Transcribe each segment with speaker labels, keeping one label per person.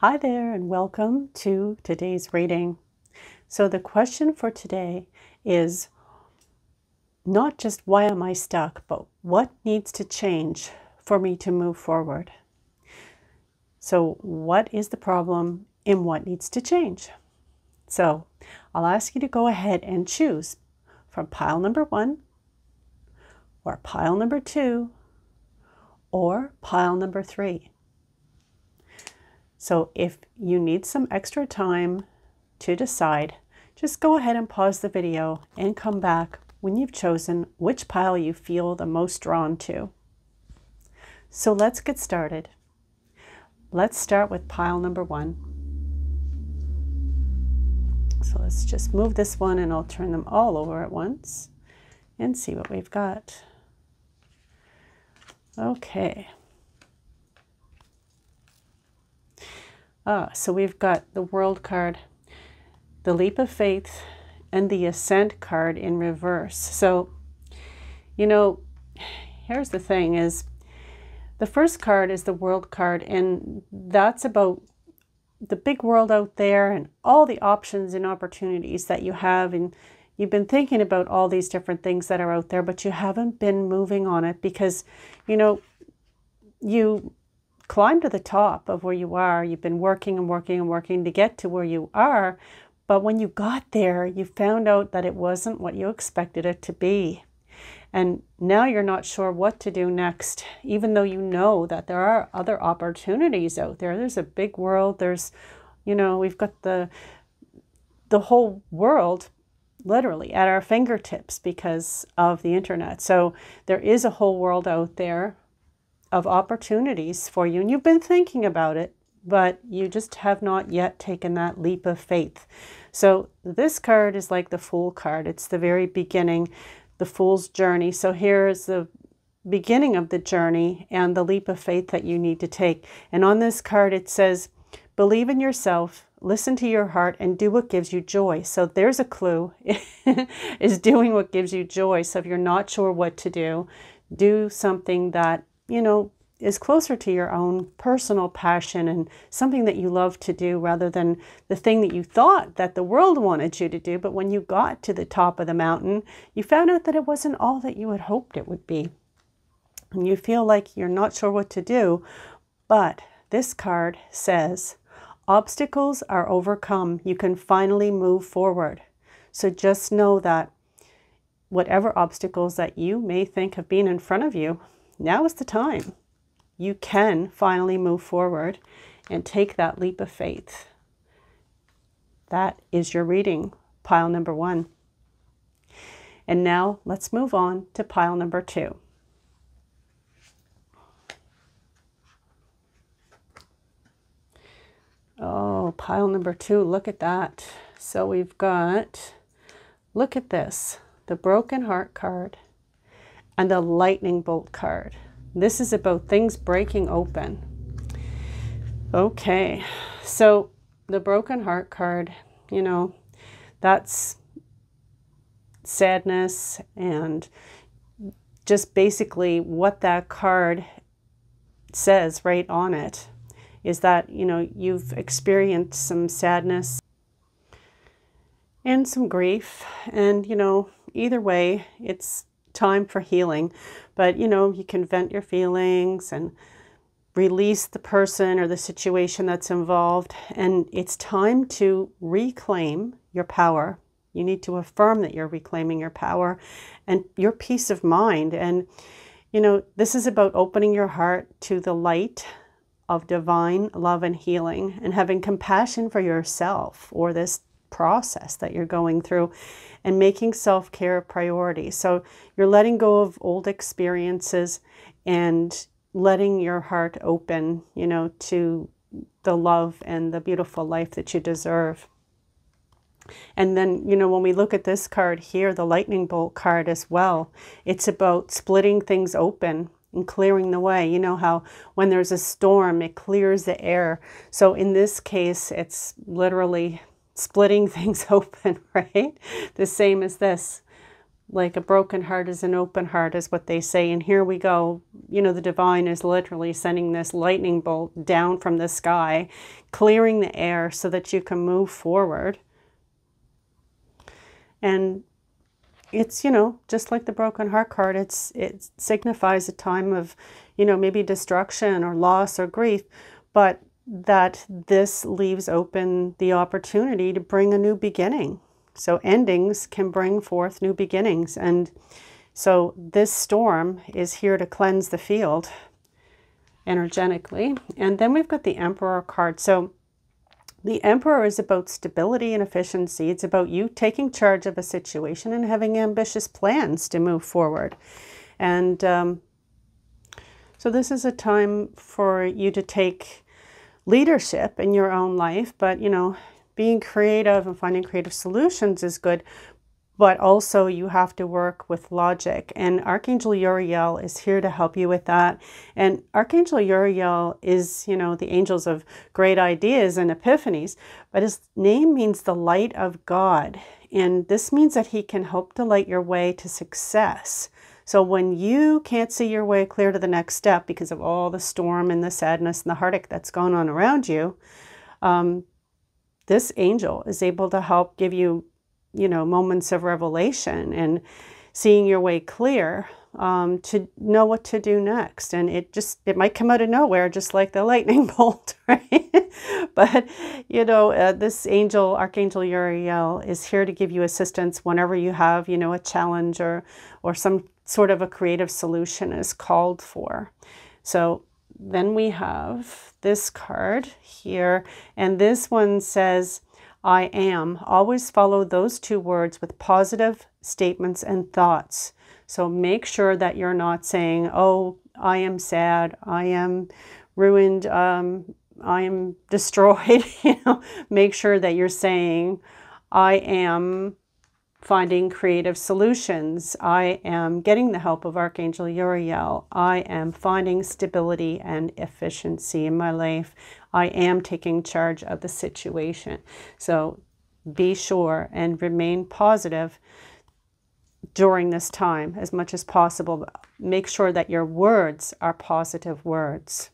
Speaker 1: Hi there and welcome to today's reading. So the question for today is not just why am I stuck, but what needs to change for me to move forward? So what is the problem and what needs to change? So I'll ask you to go ahead and choose from pile number 1 or pile number 2 or pile number 3. So if you need some extra time to decide, just go ahead and pause the video and come back when you've chosen which pile you feel the most drawn to. So let's get started. Let's start with pile number 1. So let's just move this one and I'll turn them all over at once and see what we've got. Okay. So we've got the World card, the Leap of Faith, and the Ascent card in reverse. So, here's the thing is, the first card is the World card, and that's about the big world out there and all the options and opportunities that you have. And you've been thinking about all these different things that are out there, but you haven't been moving on it because, you climbed to the top of where you are. You've been working and working and working to get to where you are. But when you got there, you found out that it wasn't what you expected it to be. And now you're not sure what to do next, even though you know that there are other opportunities out there. There's a big world. There's, we've got the whole world literally at our fingertips because of the internet. So there is a whole world out there of opportunities for you. And you've been thinking about it, but you just have not yet taken that leap of faith. So this card is like the Fool card. It's the very beginning, the Fool's journey. So here's the beginning of the journey and the leap of faith that you need to take. And on this card, it says, believe in yourself, listen to your heart, and do what gives you joy. So there's a clue, is doing what gives you joy. So if you're not sure what to do something that, is closer to your own personal passion and something that you love to do rather than the thing that you thought that the world wanted you to do. But when you got to the top of the mountain, you found out that it wasn't all that you had hoped it would be. And you feel like you're not sure what to do. But this card says, obstacles are overcome. You can finally move forward. So just know that whatever obstacles that you may think have been in front of you, now is the time. You can finally move forward and take that leap of faith. That is your reading, pile number 1. And now let's move on to pile number 2. Oh, pile number 2, look at that. So we've got, look at this, the Broken Heart card and the Lightning Bolt card. This is about things breaking open. Okay, so the Broken Heart card, that's sadness, and just basically what that card says right on it is that, you've experienced some sadness and some grief, and, either way, it's time for healing. But you can vent your feelings and release the person or the situation that's involved, and it's time to reclaim your power. You need to affirm that you're reclaiming your power and your peace of mind. And this is about opening your heart to the light of divine love and healing, and having compassion for yourself or this process that you're going through, and making self-care a priority. So you're letting go of old experiences and letting your heart open, to the love and the beautiful life that you deserve. And then, when we look at this card here, the Lightning Bolt card as well, it's about splitting things open and clearing the way. You know how when there's a storm, it clears the air. So in this case, it's literally splitting things open, right? The same as this. like a broken heart is an open heart, is what they say. And here we go. You know, the divine is literally sending this lightning bolt down from the sky, clearing the air so that you can move forward. And it's, you know, just like the broken heart card, it signifies a time of, you know, maybe destruction or loss or grief, but that this leaves open the opportunity to bring a new beginning. So endings can bring forth new beginnings. And so this storm is here to cleanse the field energetically. And then we've got the Emperor card. So the Emperor is about stability and efficiency. It's about you taking charge of a situation and having ambitious plans to move forward. And so this is a time for you to take leadership in your own life, but, you know, being creative and finding creative solutions is good, but also you have to work with logic. And Archangel Uriel is here to help you with that. And Archangel Uriel is, you know, the angels of great ideas and epiphanies, but his name means the light of God. And this means that he can help to light your way to success. So when you can't see your way clear to the next step because of all the storm and the sadness and the heartache that's going on around you, this angel is able to help give you, you know, moments of revelation and seeing your way clear to know what to do next. And it might come out of nowhere, just like the lightning bolt, right? But, you know, this angel, Archangel Uriel, is here to give you assistance whenever you have, you know, a challenge or some sort of a creative solution is called for. So then we have this card here, and this one says, I am. Always follow those two words with positive statements and thoughts. So make sure that you're not saying, oh, I am sad, I am ruined, I am destroyed. You know, make sure that you're saying, I am finding creative solutions. I am getting the help of Archangel Uriel. I am finding stability and efficiency in my life. I am taking charge of the situation. So be sure and remain positive during this time as much as possible. Make sure that your words are positive words.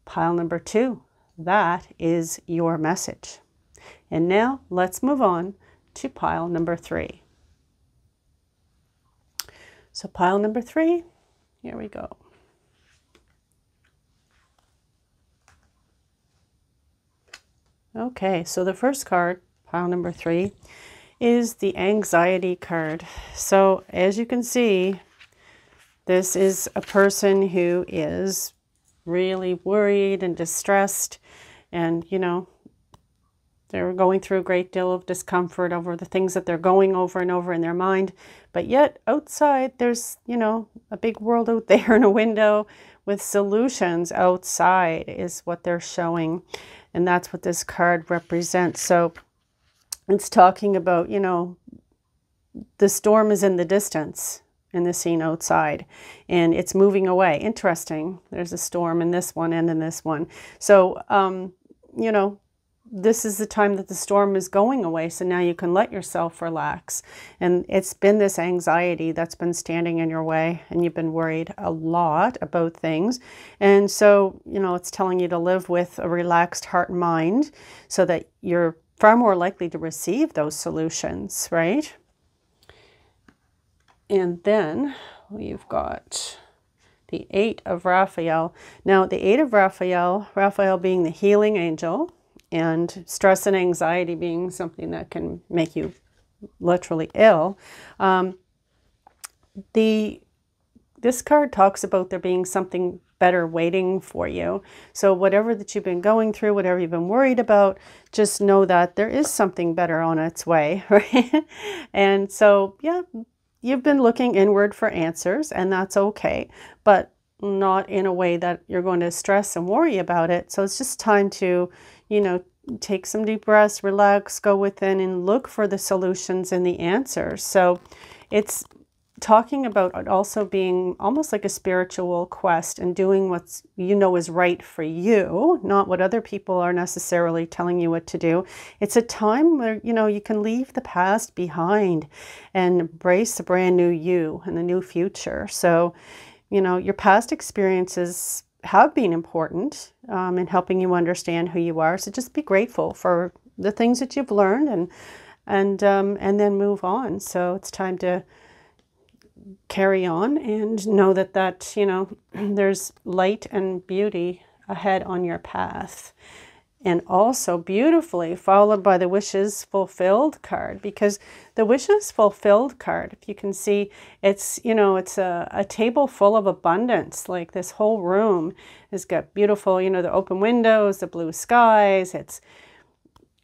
Speaker 1: Pile number 2, that is your message. And now let's move on to pile number 3. So pile number 3, here we go. Okay, so the first card, pile number 3, is the anxiety card. So as you can see, this is a person who is really worried and distressed, and, you know, they're going through a great deal of discomfort over the things that they're going over and over in their mind. But yet outside, there's, you know, a big world out there in a window with solutions outside is what they're showing. And that's what this card represents. So it's talking about, you know, the storm is in the distance in the scene outside and it's moving away. Interesting. There's a storm in this one and in this one. So, you know, this is the time that the storm is going away. So now you can let yourself relax. And it's been this anxiety that's been standing in your way and you've been worried a lot about things. And so, you know, it's telling you to live with a relaxed heart and mind so that you're far more likely to receive those solutions, right? And then we've got the 8 of Raphael. Now, the 8 of Raphael being the healing angel, and stress and anxiety being something that can make you literally ill. This card talks about there being something better waiting for you. So whatever that you've been going through, whatever you've been worried about, just know that there is something better on its way, right? And so, yeah, you've been looking inward for answers, and that's okay, but not in a way that you're going to stress and worry about it. So it's just time to, you know, take some deep breaths, relax, go within and look for the solutions and the answers. So it's talking about it also being almost like a spiritual quest and doing what's is right for you, not what other people are necessarily telling you what to do. It's a time where you can leave the past behind and embrace the brand new you and the new future. So your past experiences have been important in helping you understand who you are. So just be grateful for the things that you've learned and then move on. So it's time to carry on and know that there's light and beauty ahead on your path. And also beautifully followed by the wishes fulfilled card, because the wishes fulfilled card, if you can see, it's a table full of abundance. Like this whole room has got beautiful, the open windows, the blue skies. It's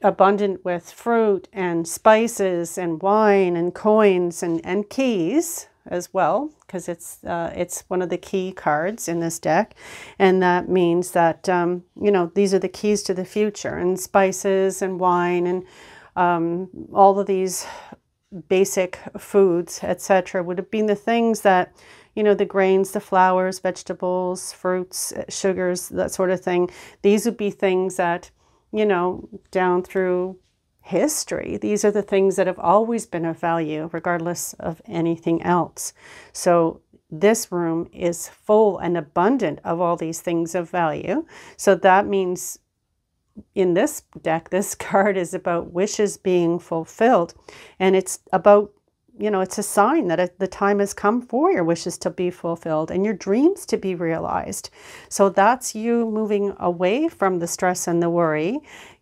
Speaker 1: abundant with fruit and spices and wine and coins and keys as well, because it's one of the key cards in this deck, and that means that these are the keys to the future, and spices and wine and all of these basic foods, etc., would have been the things that the grains, the flours, vegetables, fruits, sugars, that sort of thing. These would be things that down through history, these are the things that have always been of value, regardless of anything else. So this room is full and abundant of all these things of value. So that means in this deck, this card is about wishes being fulfilled. And it's about, it's a sign that the time has come for your wishes to be fulfilled and your dreams to be realized. So that's you moving away from the stress and the worry,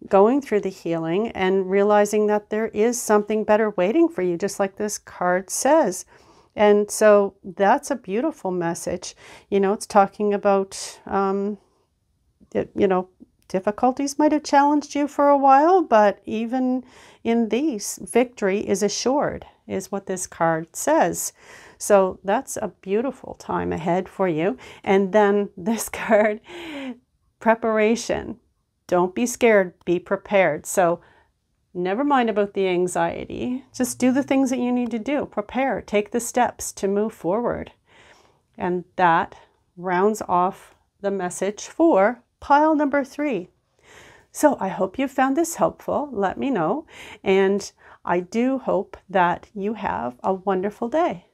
Speaker 1: going through the healing and realizing that there is something better waiting for you, just like this card says. And so that's a beautiful message. It's talking about, difficulties might have challenged you for a while, but even in these, victory is assured, is what this card says. So that's a beautiful time ahead for you. And then this card, preparation. Don't be scared, be prepared. So never mind about the anxiety. Just do the things that you need to do. Prepare, take the steps to move forward. And that rounds off the message for pile number 3. So I hope you found this helpful. Let me know. And I do hope that you have a wonderful day.